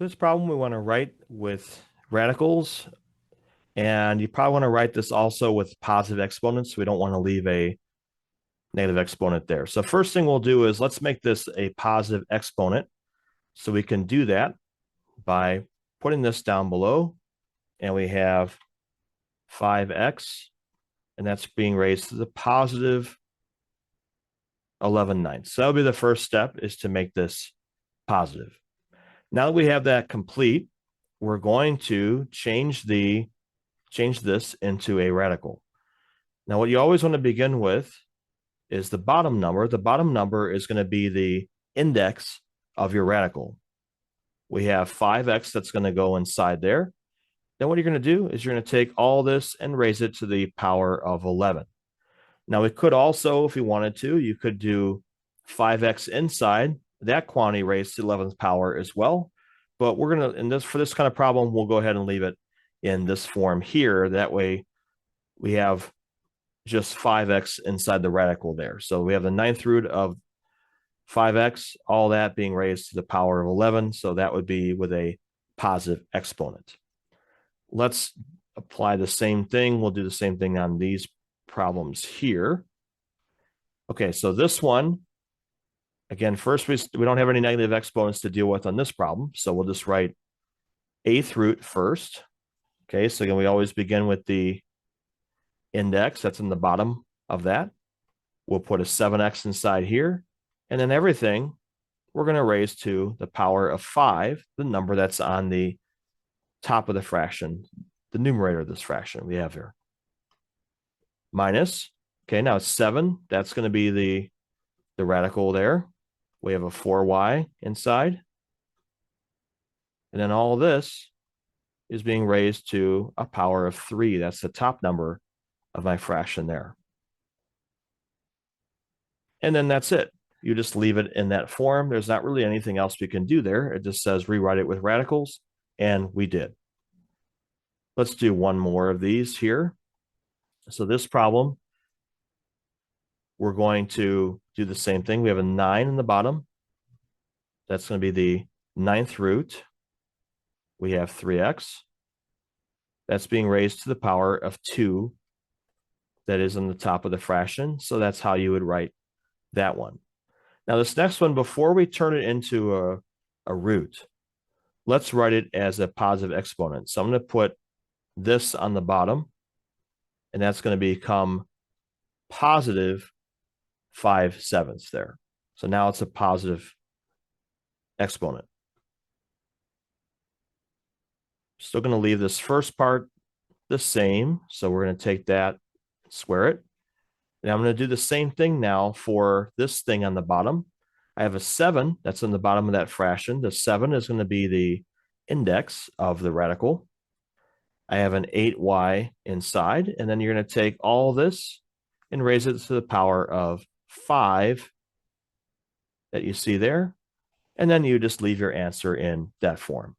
For this problem, we want to write with radicals, and you probably want to write this also with positive exponents. We don't want to leave a negative exponent there. So first thing we'll do is let's make this a positive exponent. So we can do that by putting this down below, and we have 5x, and that's being raised to the positive 11/9. So that'll be the first step, is to make this positive. Now that we have that complete, we're going to change this into a radical. Now, what you always want to begin with is the bottom number. The bottom number is going to be the index of your radical. We have 5x that's going to go inside there. Then what you're going to do is you're going to take all this and raise it to the power of 11. Now, we could also, if you wanted to, you could do 5x inside that quantity raised to 11th power as well. But we're going to, for this kind of problem, we'll go ahead and leave it in this form here. That way we have just 5x inside the radical there. So we have the 9th root of 5x, all that being raised to the power of 11. So that would be with a positive exponent. Let's apply the same thing. We'll do the same thing on these problems here. Okay, so this one, again, first we don't have any negative exponents to deal with on this problem. So we'll just write 8th root first. Okay, so again, we always begin with the index that's in the bottom of that. We'll put a 7x inside here, and then everything we're going to raise to the power of 5, the number that's on the top of the fraction, the numerator of this fraction we have here. Minus, okay, now it's 7. That's going to be the radical there. We have a 4y inside. And then all of this is being raised to a power of 3. That's the top number of my fraction there. And then that's it. You just leave it in that form. There's not really anything else we can do there. It just says rewrite it with radicals, and we did. Let's do one more of these here. So this problem, we're going to do the same thing. We have a 9 in the bottom. That's going to be the 9th root. We have 3x. That's being raised to the power of 2. That is on the top of the fraction. So that's how you would write that one. Now this next one, before we turn it into a root, let's write it as a positive exponent. So I'm going to put this on the bottom, and that's going to become positive 5/7 there. So now it's a positive exponent. Still going to leave this first part the same. So we're going to take that, square it. And I'm going to do the same thing now for this thing on the bottom. I have a 7 that's on the bottom of that fraction. The 7 is going to be the index of the radical. I have an 8y inside, and then you're going to take all this and raise it to the power of 5 that you see there. And then you just leave your answer in that form.